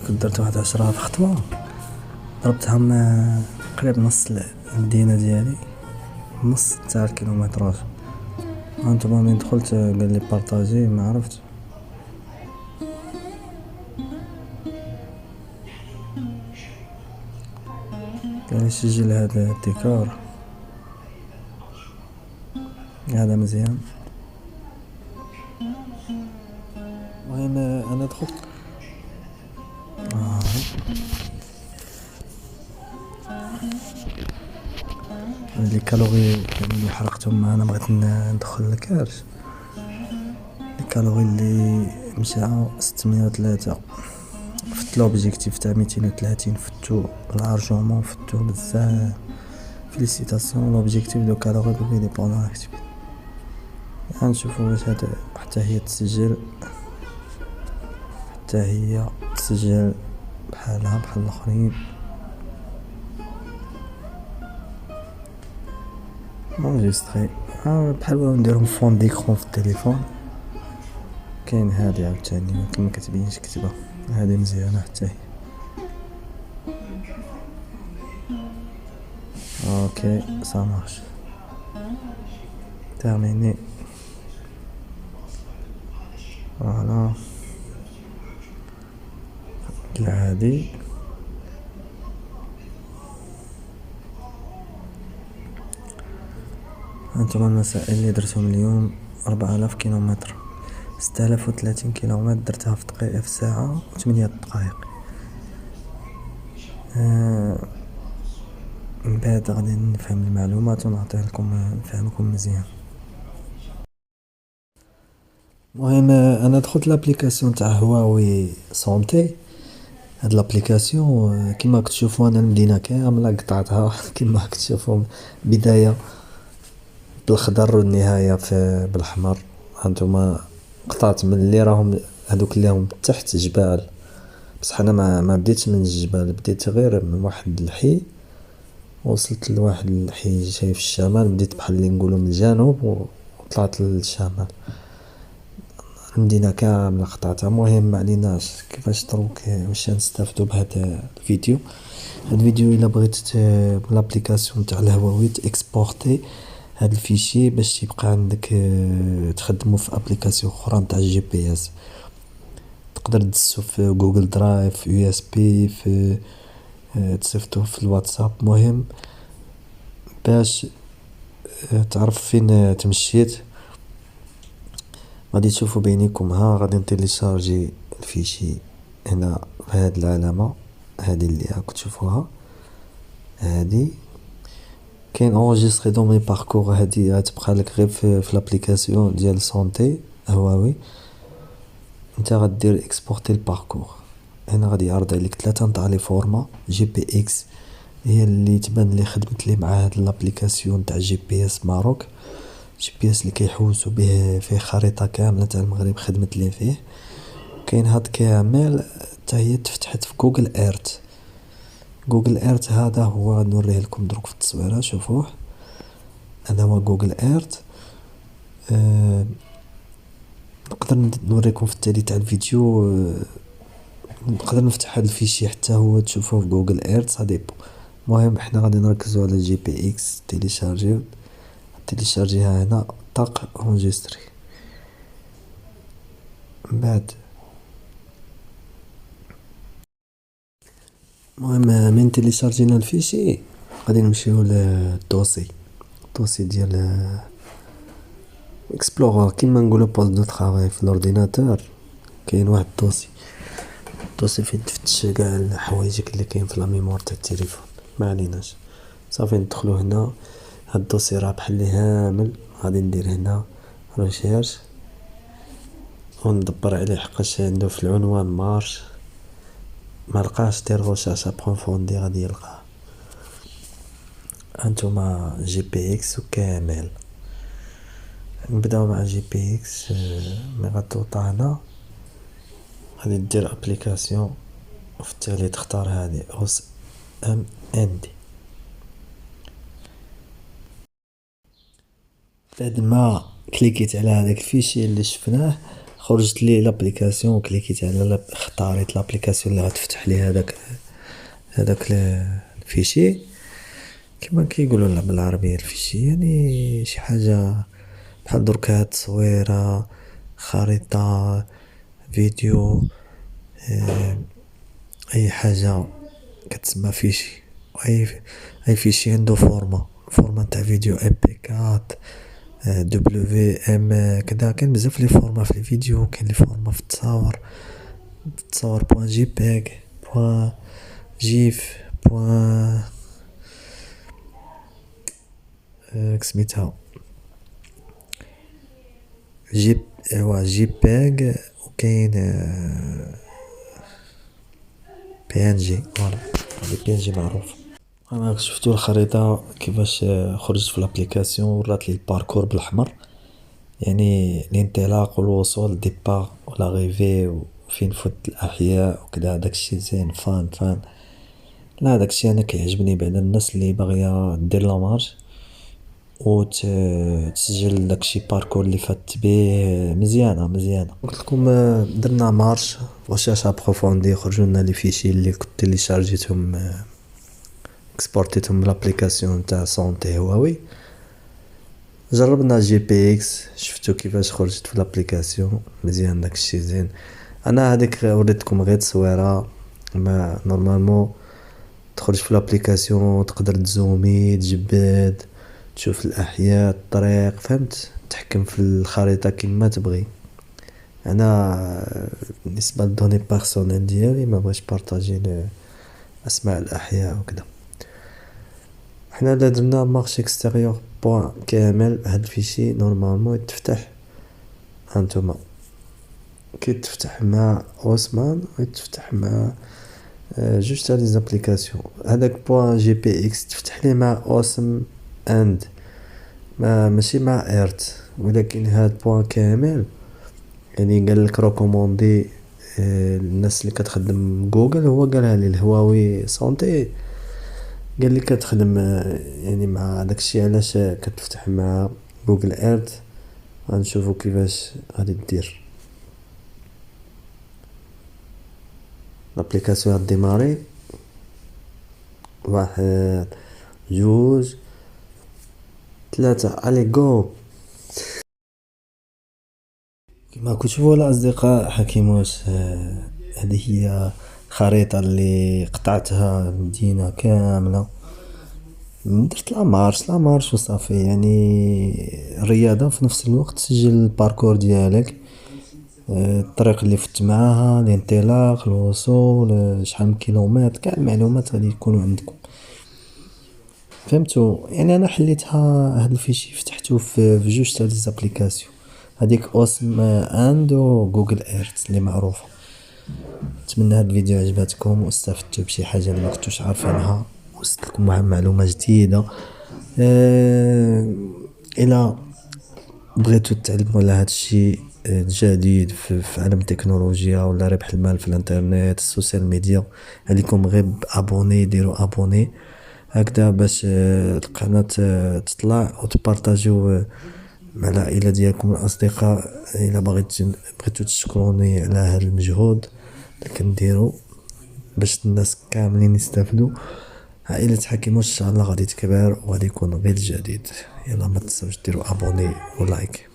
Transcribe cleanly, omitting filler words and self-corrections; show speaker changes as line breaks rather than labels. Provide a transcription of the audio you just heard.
كنت درت واحد 10 خطوة، ضربتها من قريب نص المدينة ديالي، نص تاع الكيلومتراج. هانتوما من دخلت قالي بارطاجي، ما عرفت. قالي سجل هذا الديكور، هذا مزيان. المهم انا دخلت لي كالوري اللي حرقتهم. انا بغيت ندخل الكارج. الكالوري اللي مشاو 603، فت لوبجيكتيف تاع 230، فتو لارجومون، فتو بزاف. فيليسيتاسيون، لوبجيكتيف دو كالوري بي ديبوندون اكتيفيتي. غنشوفو واش هاد حتى هي تسجل، حتى هي تسجل بحالها بحال الاخرين. اونجستري بحال نديرهم فون ديكرون في التليفون. كاين هادي عاوتاني ولكن ما كتبينش كتبه، هادي مزيانه حتى هي. اوكي سا مارش، تيرميني. فوالا هادي هانتوما المسائل اللي درتهم اليوم. 4000 كيلومتر، 6030 كيلومتر درتها في دقيقة، في ساعة و8 دقائق. من بعد غادي نفهم المعلومات ونعطيها لكم، نفهمكم مزيان. المهم انا دخلت لابليكاسيون تاع هواوي سونتي. هاد لابليكاسيون كيما كتشوفوا انا المدينه كامله قطعتها كيما كتشوفوا، بدايه بالخضر والنهايه بالاحمر. هانتوما قطعت من اللي راهم هذوك اللي راهم تحت جبال، بصح انا ما بديتش من الجبال، بديت غير من واحد الحي، وصلت لواحد الحي جاي في الشمال، بديت بحال اللي نقولوا من الجنوب وطلعت للشمال. المدينة كاملة قطعتها. المهم معليناش كيفاش دروك واش نستافدو بهذا الفيديو. هاد الفيديو الا بغيت لابليكاسيون تاع الهواوي تاكسبورتي هاد الفيشي باش يبقى عندك تخدمو في ابليكاسيون اخرى نتاع الجي بي اس. تقدر تدسو في جوجل درايف، في يو اس بي، في تصيفطوه في الواتساب. مهم باش تعرف فين تمشيت. غادي تشوفوا بينيكم، ها غادي نتيليشارجي الفيشي هنا بهاد العلامة هادي اللي راكم تشوفوها. هادي كاين اونجستري دون مي باركور، هادي غتبقى لك غير في لابليكاسيون ديال سونتي هواوي. انت غدير اكسبورتي الباركور. هنا غادي يعرض عليك 3 نتاع لي فورما. جي بي اكس هي اللي تبان لي خدمت لي مع هاد لابليكاسيون تاع جي بي اس ماروك. جي بي اس اللي كيحوسوا به فيه خريطة كاملة تاع المغرب، خدمت لي فيه. كاين هاد كامل حتى هي تفتحت في جوجل ايرت. جوجل ايرت هذا هو نوريه لكم دروك في التصويره، شوفوه. هذا هو جوجل ايرت. نقدر نوريكم في التالي تاع الفيديو. نقدر نفتح هذا الفيشي حتى هو تشوفوه في جوجل ايرت، صديبو. المهم حنا غادي نركزوا على جي بي اكس. تيليشارجيها هنا، طاق اونجستري. من بعد المهم من تيليشارجينا الفيشي غادي نمشيو للدوسي. الدوسي ديال اكسبلورر كيما نقولوا بوست دو طرافاي في الاورديناتور. كاين واحد الدوسي فين تفتش كاع حوايجك اللي كاين في لا ميموار تاع التليفون. ما عليناش، صافي ندخلو هنا. هاد الدوسي راه بحال اللي هامل. غادي ندير هنا ريشيرش وندبر عليه حقاش عنده في العنوان مارش. ما لقاش دير غوشاش ابروفوندي غادي يلقاه. هانتوما جي بي اكس وكامل. نبداو مع جي بي اكس. مي غتوطا هنا غادي دير ابليكاسيون وفي التالي تختار هذه اوس ام ان دي. بعد ما كليكيت على هذاك الفيشي اللي شفناه خرجت لي لابليكاسيون وكليكيت على اختاريت لابليكاسيون اللي غتفتح لي هذاك الفيشي. كما كيقولوا لنا بالعربية الفيشي يعني شي حاجة بحال درك هاد تصويرة، خريطة، فيديو، اي حاجة كتسمى فيشي. اي فيشي عنده فورما تاع فيديو ام بي 4، دبليو ام كدا. كاين بزاف لي فورما في الفيديو، كاين لي فورما في التصاور بوان جي بيج، بوان جيف، بوان كسميتها جي بيج، وكاين بي ان جي. فوالا بي ان جي معروف. انا شفتو الخريطة كيفاش خرجت في الابليكاسيون ورات لي الباركور بالاحمر، يعني الانطلاق والوصول، الديبار ولاغيفي، وفين فوت الاحياء وكدا. داكشي زين فان. لا داكشي انا كيعجبني بعدا الناس اللي باغيه دير لامارش و تسجل داكشي باركور اللي فات بيه. مزيانه. قلتلكم درنا مارش ريشيرش ابروفوندي، خرجولنا لي فيشي اللي كنت تيليشارجيتهم، اكسبورتيتهم من لابليكاسيون تاع سونتي هواوي. جربنا جي بي اكس، شفتو كيفاش خرجت في لابليكاسيون مزيان، داكشي زين. انا هذيك وريتكم غير تصويره، ما نورمالمون تخرج في لابليكاسيون تقدر تزومي، تجبد، تشوف الاحياء، الطريق، فهمت، تحكم في الخريطه كيما تبغي. انا بالنسبه للدوني بيرسونيل ديالي ما بغيتش بارطاجي اسماء الاحياء وكذا. حنا الا درنا مارشي اكستيريور بوان كامل، هاد الفيشي نورمالمون يتفتح هانتوما، كيتفتح مع اوسمان ويتفتح مع جوج تاع لي زابليكاسيون. هذاك بوان جي بي اكس تفتح لي مع اوسم اند، ماشي مع ايرت. ولكن هاد بوان كامل يعني قال لك ريكوموندي الناس اللي كتخدم جوجل، هو قالها لي الهواوي سونتي، قال لي كتخدم يعني مع داكشي، علاش كتفتح مع جوجل ايرت. غنشوفو كيفاش غادي دير لابليكاسيون. هاد ديماري 1 2 3 الي جو. كما كتشوفوا الاصدقاء حكيموس، هذه هي خريطة اللي قطعتها مدينة كاملة. درت لا مارش وصافي، يعني الرياضة في نفس الوقت. تسجل الباركور ديالك، الطريق اللي فت معاها، الانطلاق، الوصول، شحال من كيلومتر، كاع المعلومات غادي يكونوا عندكم. فهمتوا؟ يعني انا حليتها هاد الفيشي فتحته في جوج تاع لي زابليكاسيون، هذيك اوسم اند وجوجل ايرت اللي معروفه. نتمنى هاد الفيديو عجباتكم واستفدتوا بشي حاجه اللي ما كنتوش عارفينها، وصلت لكم واحد معلومه جديده. الى بغيتوا تعلموا على هاد الشيء جديد في عالم التكنولوجيا ولا ربح المال في الانترنت السوشيال ميديا، عليكم غير ابوني، ديروا ابوني هكذا باش القناة تطلع وتبارطاجيو مع العائلة ديالكم الأصدقاء. إلا بغيتو تشكروني على هذا المجهود اللي كنديرو باش الناس كاملين يستافدوا. عائلة حكيموس إن شاء الله غادي تكبر وغادي يكون غير جديد. يلا ما تنساوش ديروا ابوني ولايك.